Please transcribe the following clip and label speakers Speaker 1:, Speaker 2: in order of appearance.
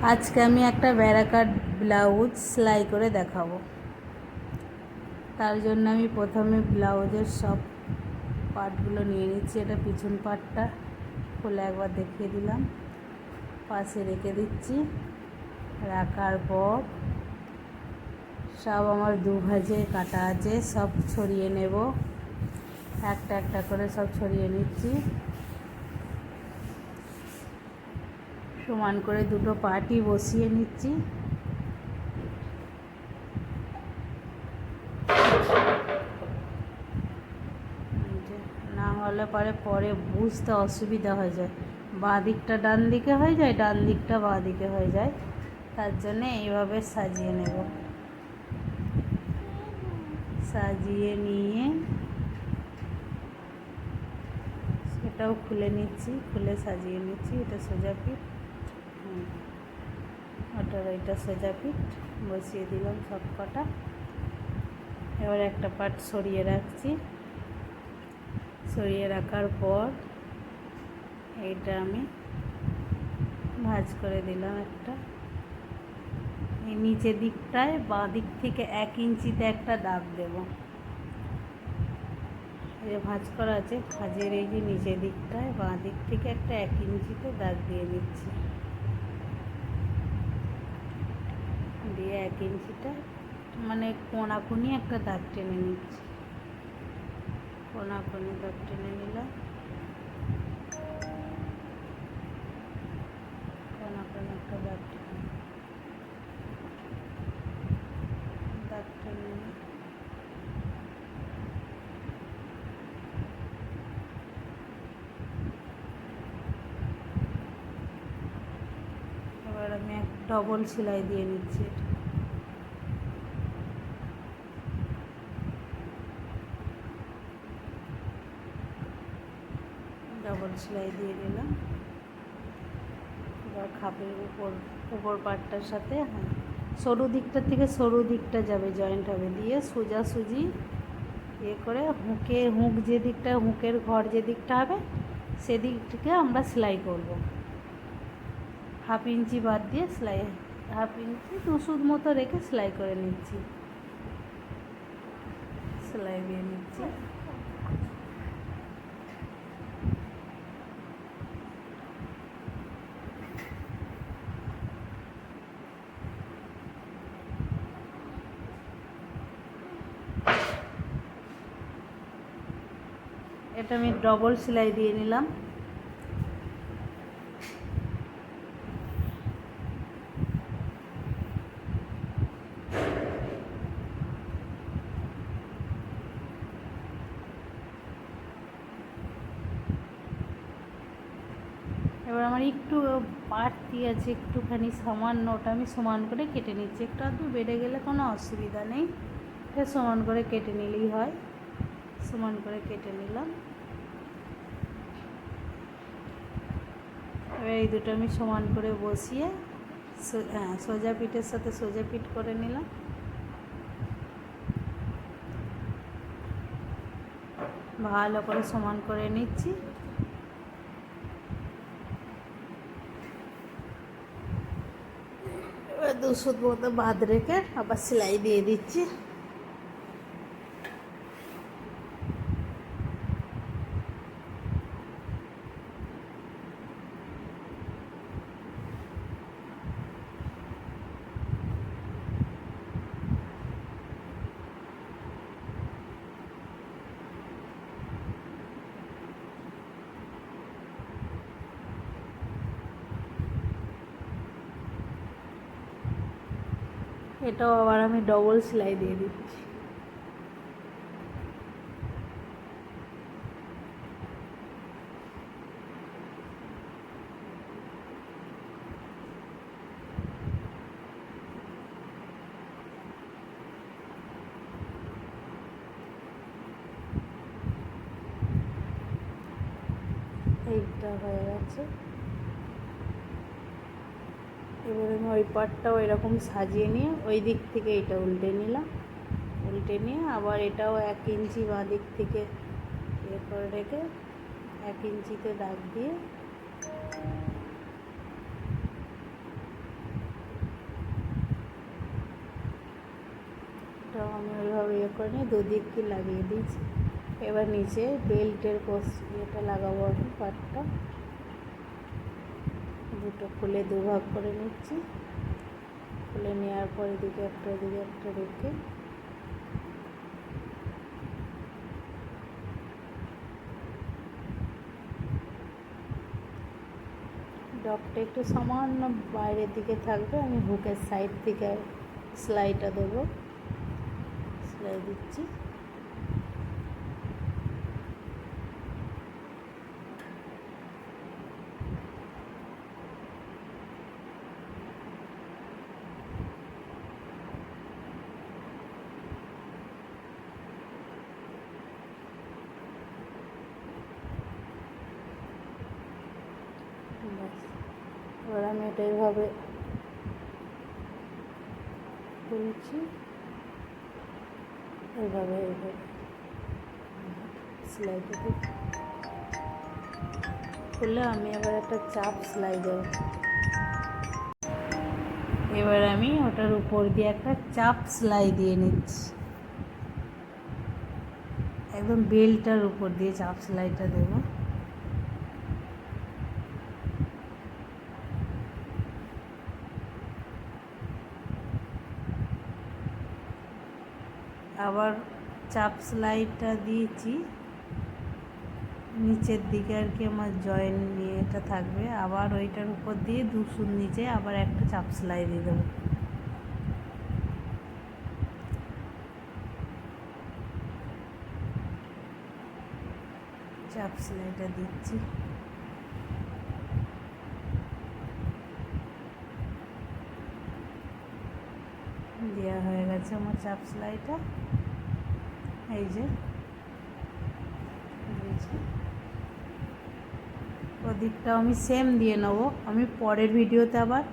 Speaker 1: আজকে আমি একটা ভেড়াকাট ব্লাউজ সেলাই করে দেখাবো। তার জন্য আমি প্রথমে ব্লাউজের সব পার্টগুলো নিয়ে নিচ্ছি। এটা পিছন পার্টটা খুলে একবার দেখিয়ে দিলাম, পাশে রেখে দিচ্ছি। রাখার পর সব আমার দু ভাঁজে কাটা আছে, সব ছড়িয়ে নেব। একটা একটা করে সব ছড়িয়ে নিচ্ছি। সমান করে দুটো পার্টই বসিয়ে নিচ্ছি। না হলে পরে বুঝতে অসুবিধা হয়ে যায়, বাঁ দিকটা ডান দিকে হয়ে যায়, ডান দিকটা বাঁ দিকে হয়ে যায়। তার জন্যে এইভাবে সাজিয়ে নেব। সাজিয়ে নিয়ে এটাও খুলে নিচ্ছি, খুলে সাজিয়ে নিচ্ছি। এটা সোজা পিঠ, ওটার এটা সোজা পিঠ বসিয়ে দিলাম সব কটা। এবার একটা পার্ট সরিয়ে রাখছি। সরিয়ে রাখার পর এইটা আমি ভাঁজ করে দিলাম একটা। এই নিচের দিকটায় বাঁ দিক থেকে 1 ইঞ্চিতে একটা দাগ দেব। এই ভাঁজ করা আছে, ভাঁজের এই যে নিচের দিকটায় বাঁ দিক থেকে একটা 1 ইঞ্চিতে দাগ দিয়ে নিচ্ছি। দিয়ে 1 ইঞ্চিটা মানে কোনাকুনি একটা দাগ টেনে নিচ্ছি। কোনাকুনি দাগ টেনে নিলাম। কোনাকুনি একটা দাগ টেনে এবার আমি এক ডবল সেলাই দিয়ে নিচ্ছি। ডবল সেলাই দিয়ে দিলাম। এবার খাপের উপর পাটটার সাথে সরু দিকটার থেকে সরু দিকটা যাবে, জয়েন্ট হবে। দিয়ে সোজাসুজি করে হুঁক যে দিকটা, হুঁকের ঘর যে দিকটা হবে সেদিক থেকে আমরা সেলাই করব। 1/2 ইঞ্চি বাদ দিয়ে সেলাই, 1/2 ইঞ্চি 2 সুত মতো রেখে সেলাই করে নিচ্ছি। সেলাই দিয়ে নিচ্ছি। এটা আমি ডবল সেলাই দিয়ে নিলাম। এবার আমার একটু বাড়তি আছে, একটুখানি সামান্য, ওটা আমি সমান করে কেটে নিচ্ছি। একটু আধটু বেড়ে গেলে কোনো অসুবিধা নেই, এটা সমান করে কেটে নিলেই হয়। সমান করে কেটে নিলাম। এবার এই দুটো আমি সমান করে বসিয়ে সোজা পিঠের সাথে সোজা পিঠ করে নিলাম। ভালো করে সমান করে নিচ্ছি। এবার 2 সুত মতো বাদ রেখে আবার সেলাই দিয়ে দিচ্ছি। এটাও আবার আমি ডবল সেলাই দিয়ে দিচ্ছি। এইটা হয়ে গেছে। এবার আমি ওই পাটটাও এরকম সাজিয়ে নিয়ে ওই দিক থেকে এটা উল্টে নিলাম। উল্টে নিয়ে আবার এটাও 1 ইঞ্চি বাঁ দিক থেকে করে রেখে 1 ইঞ্চিতে দাগ দিয়ে ইয়ে করে নিয়ে দুদিককে লাগিয়ে দিয়েছি। এবার নিচে বেল্টের এটা লাগাবো আমি পাটটা, দুটো খুলে দুভাগ করে নিচ্ছি। খুলে নেওয়ার পর এদিকে একটা ওদিকে একটা রেখে ডগটা একটু সামান্য বাইরের দিকে থাকবে, আমি হুকের সাইড থেকে সেলাইটা দেবো। সেলাই দিচ্ছি। এবার আমি এটা এইভাবে খুলছি, এইভাবে সেলাইটা খুললে আমি আবার একটা চাপ সেলাই দেবো। এবার আমি ওটার উপর দিয়ে একটা চাপ সেলাই দিয়ে নিচ্ছি, একদম বেলটার উপর দিয়ে চাপ সেলাইটা দেবো। আবার চাপ সেলাইটা দিয়েছি নিচের দিকে আর কি, আমার জয়েন এটা থাকবে। আবার ওইটার উপর দিয়ে দুসুর নিচে আবার একটা চাপ সেলাই দিয়ে দেবো। চাপ সেলাইটা দিচ্ছি। দেওয়া হয়ে গেছে আমার চাপ সেলাইটা, এই যে ওদিকটাও আমি সেম দিয়ে নেবো। আমি পরের ভিডিওতে আবার